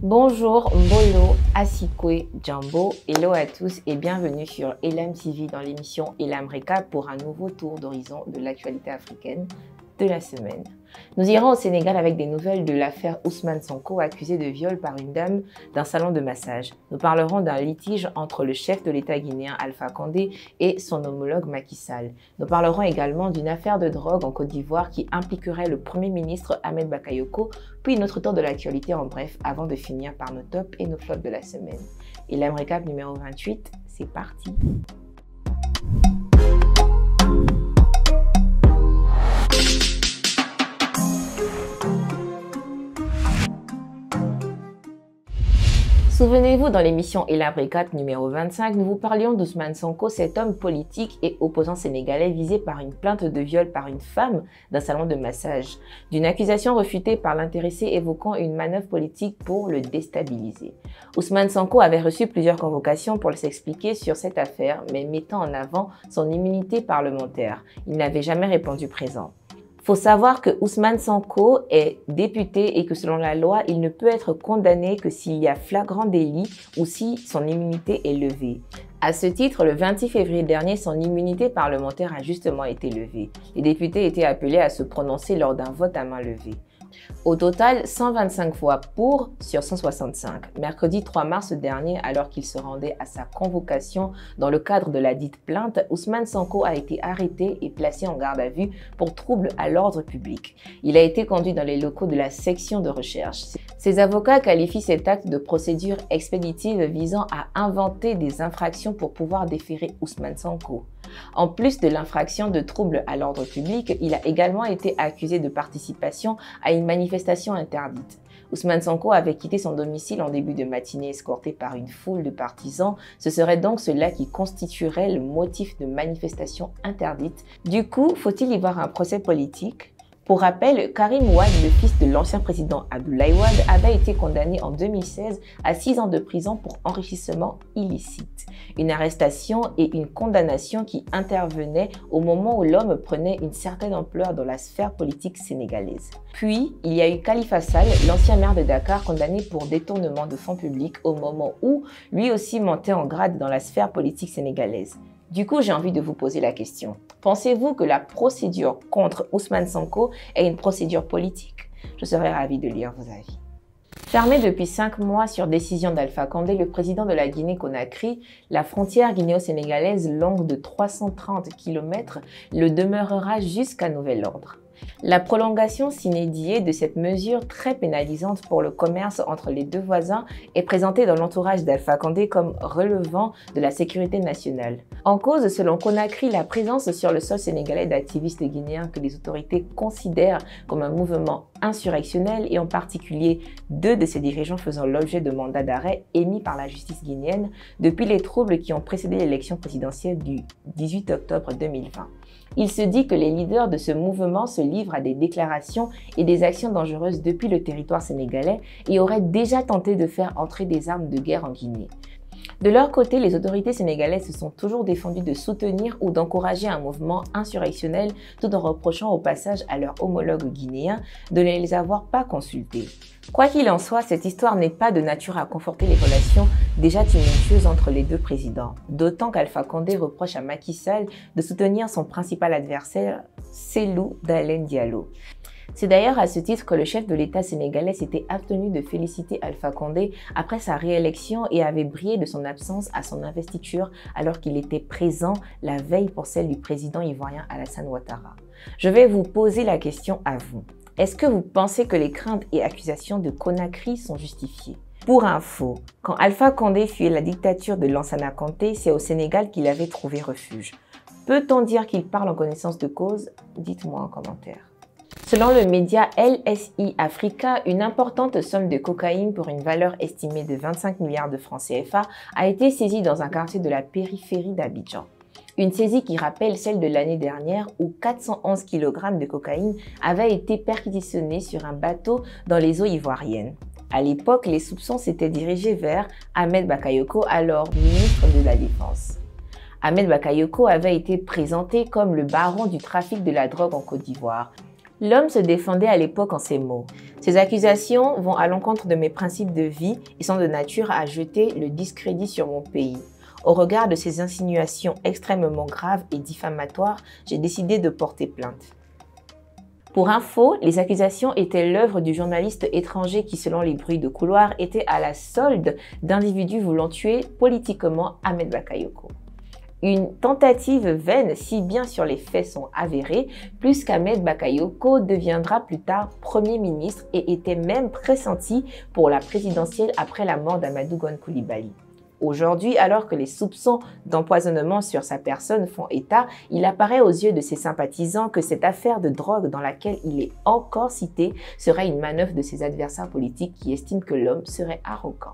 Bonjour, Mbolo, Asikwe, Jambo, hello à tous et bienvenue sur Elam TV dans l'émission Elam Recap pour un nouveau tour d'horizon de l'actualité africaine de la semaine. Nous irons au Sénégal avec des nouvelles de l'affaire Ousmane Sonko accusé de viol par une dame d'un salon de massage. Nous parlerons d'un litige entre le chef de l'État guinéen Alpha Condé et son homologue Macky Sall. Nous parlerons également d'une affaire de drogue en Côte d'Ivoire qui impliquerait le Premier ministre Ahmed Bakayoko, puis notre tour de l'actualité en bref avant de finir par nos tops et nos flops de la semaine. Elam Recap numéro 28, c'est parti! Souvenez-vous, dans l'émission Elam Recap numéro 25, nous vous parlions d'Ousmane Sonko, cet homme politique et opposant sénégalais visé par une plainte de viol par une femme d'un salon de massage, d'une accusation refutée par l'intéressé évoquant une manœuvre politique pour le déstabiliser. Ousmane Sonko avait reçu plusieurs convocations pour s'expliquer sur cette affaire, mais mettant en avant son immunité parlementaire. Il n'avait jamais répondu présent. Faut savoir que Ousmane Sonko est député et que selon la loi, il ne peut être condamné que s'il y a flagrant délit ou si son immunité est levée. À ce titre, le 26 février dernier, son immunité parlementaire a justement été levée. Les députés étaient appelés à se prononcer lors d'un vote à main levée. Au total, 125 voix pour sur 165. Mercredi 3 mars dernier, alors qu'il se rendait à sa convocation dans le cadre de la dite plainte, Ousmane Sonko a été arrêté et placé en garde à vue pour trouble à l'ordre public. Il a été conduit dans les locaux de la section de recherche. Ses avocats qualifient cet acte de procédure expéditive visant à inventer des infractions pour pouvoir déférer Ousmane Sonko. En plus de l'infraction de trouble à l'ordre public, il a également été accusé de participation à une manifestation interdite. Ousmane Sonko avait quitté son domicile en début de matinée escorté par une foule de partisans. Ce serait donc cela qui constituerait le motif de manifestation interdite. Du coup, faut-il y voir un procès politique ? Pour rappel, Karim Wade, le fils de l'ancien président Abdoulaye Wade, avait été condamné en 2016 à 6 ans de prison pour enrichissement illicite. Une arrestation et une condamnation qui intervenaient au moment où l'homme prenait une certaine ampleur dans la sphère politique sénégalaise. Puis, il y a eu Khalifa Sall, l'ancien maire de Dakar, condamné pour détournement de fonds publics au moment où lui aussi montait en grade dans la sphère politique sénégalaise. Du coup, j'ai envie de vous poser la question. Pensez-vous que la procédure contre Ousmane Sonko est une procédure politique? Je serais ravie de lire vos avis. Fermé depuis 5 mois sur décision d'Alpha Condé, le président de la Guinée-Conakry, la frontière guinéo-sénégalaise longue de 330 km le demeurera jusqu'à nouvel ordre. La prolongation sine die de cette mesure très pénalisante pour le commerce entre les deux voisins est présentée dans l'entourage d'Alpha Condé comme relevant de la sécurité nationale. En cause, selon Conakry, la présence sur le sol sénégalais d'activistes guinéens que les autorités considèrent comme un mouvement insurrectionnel et en particulier 2 de ses dirigeants faisant l'objet de mandats d'arrêt émis par la justice guinéenne depuis les troubles qui ont précédé l'élection présidentielle du 18 octobre 2020. Il se dit que les leaders de ce mouvement se livrent à des déclarations et des actions dangereuses depuis le territoire sénégalais et auraient déjà tenté de faire entrer des armes de guerre en Guinée. De leur côté, les autorités sénégalaises se sont toujours défendues de soutenir ou d'encourager un mouvement insurrectionnel tout en reprochant au passage à leurs homologues guinéens de ne les avoir pas consultés. Quoi qu'il en soit, cette histoire n'est pas de nature à conforter les relations déjà tumultueuses entre les deux présidents, d'autant qu'Alpha Condé reproche à Macky Sall de soutenir son principal adversaire, Cellou Dalein Diallo. C'est d'ailleurs à ce titre que le chef de l'État sénégalais s'était abstenu de féliciter Alpha Condé après sa réélection et avait brillé de son absence à son investiture alors qu'il était présent la veille pour celle du président ivoirien Alassane Ouattara. Je vais vous poser la question à vous. Est-ce que vous pensez que les craintes et accusations de Conakry sont justifiées? Pour info, quand Alpha Condé fuyait la dictature de Lansana Conté, c'est au Sénégal qu'il avait trouvé refuge. Peut-on dire qu'il parle en connaissance de cause? Dites-moi en commentaire. Selon le média LSI Africa, une importante somme de cocaïne pour une valeur estimée de 25 milliards de francs CFA a été saisie dans un quartier de la périphérie d'Abidjan. Une saisie qui rappelle celle de l'année dernière où 411 kg de cocaïne avaient été perquisitionnés sur un bateau dans les eaux ivoiriennes. À l'époque, les soupçons s'étaient dirigés vers Ahmed Bakayoko, alors ministre de la Défense. Ahmed Bakayoko avait été présenté comme le baron du trafic de la drogue en Côte d'Ivoire. L'homme se défendait à l'époque en ces mots. Ces accusations vont à l'encontre de mes principes de vie et sont de nature à jeter le discrédit sur mon pays. Au regard de ces insinuations extrêmement graves et diffamatoires, j'ai décidé de porter plainte. Pour info, les accusations étaient l'œuvre du journaliste étranger qui, selon les bruits de couloir, était à la solde d'individus voulant tuer politiquement Ahmed Bakayoko. Une tentative vaine, si bien sûr les faits sont avérés, plus qu'Ahmed Bakayoko deviendra plus tard Premier ministre et était même pressenti pour la présidentielle après la mort d'Amadou Gon Coulibaly. Aujourd'hui, alors que les soupçons d'empoisonnement sur sa personne font état, il apparaît aux yeux de ses sympathisants que cette affaire de drogue dans laquelle il est encore cité serait une manœuvre de ses adversaires politiques qui estiment que l'homme serait arrogant.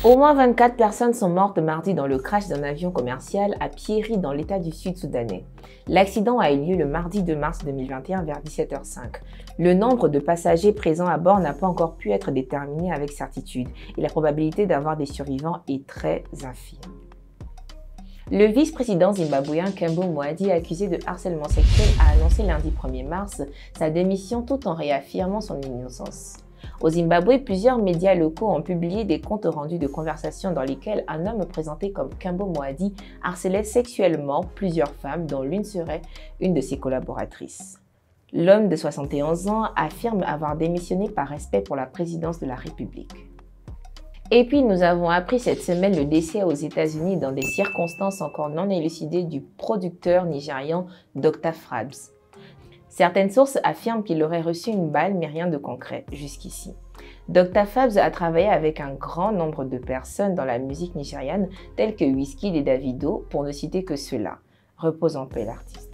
Au moins 24 personnes sont mortes mardi dans le crash d'un avion commercial à Piéry dans l'état du sud-soudanais. L'accident a eu lieu le mardi 2 mars 2021 vers 17h05. Le nombre de passagers présents à bord n'a pas encore pu être déterminé avec certitude et la probabilité d'avoir des survivants est très infime. Le vice-président zimbabwéen Kembo Moadi, accusé de harcèlement sexuel, a annoncé lundi 1er mars sa démission tout en réaffirmant son innocence. Au Zimbabwe, plusieurs médias locaux ont publié des comptes rendus de conversations dans lesquels un homme présenté comme Kembo Moadi harcelait sexuellement plusieurs femmes, dont l'une serait une de ses collaboratrices. L'homme de 71 ans affirme avoir démissionné par respect pour la présidence de la République. Et puis, nous avons appris cette semaine le décès aux États-Unis dans des circonstances encore non élucidées du producteur nigérian Dr. Frabs. Certaines sources affirment qu'il aurait reçu une balle, mais rien de concret jusqu'ici. Dr. Fabs a travaillé avec un grand nombre de personnes dans la musique nigériane, telles que Wizkid et Davido, pour ne citer que ceux-là. Repose en paix l'artiste.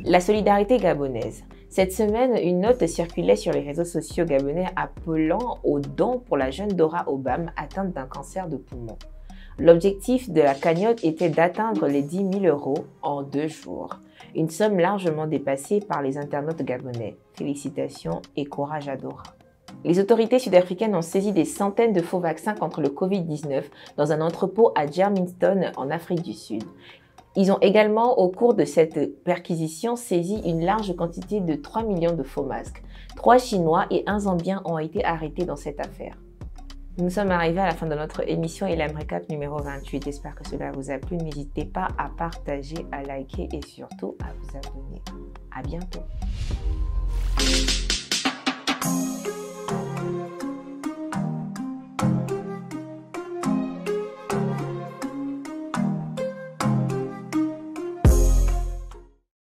La solidarité gabonaise. Cette semaine, une note circulait sur les réseaux sociaux gabonais appelant au don pour la jeune Dora Obam atteinte d'un cancer de poumon. L'objectif de la cagnotte était d'atteindre les 10 000 € en 2 jours, une somme largement dépassée par les internautes gabonais. Félicitations et courage à Dora. Les autorités sud-africaines ont saisi des centaines de faux vaccins contre le Covid-19 dans un entrepôt à Germiston en Afrique du Sud. Ils ont également, au cours de cette perquisition, saisi une large quantité de 3 millions de faux masques. 3 Chinois et 1 Zambien ont été arrêtés dans cette affaire. Nous sommes arrivés à la fin de notre émission Elam Recap numéro 28. J'espère que cela vous a plu. N'hésitez pas à partager, à liker et surtout à vous abonner. À bientôt.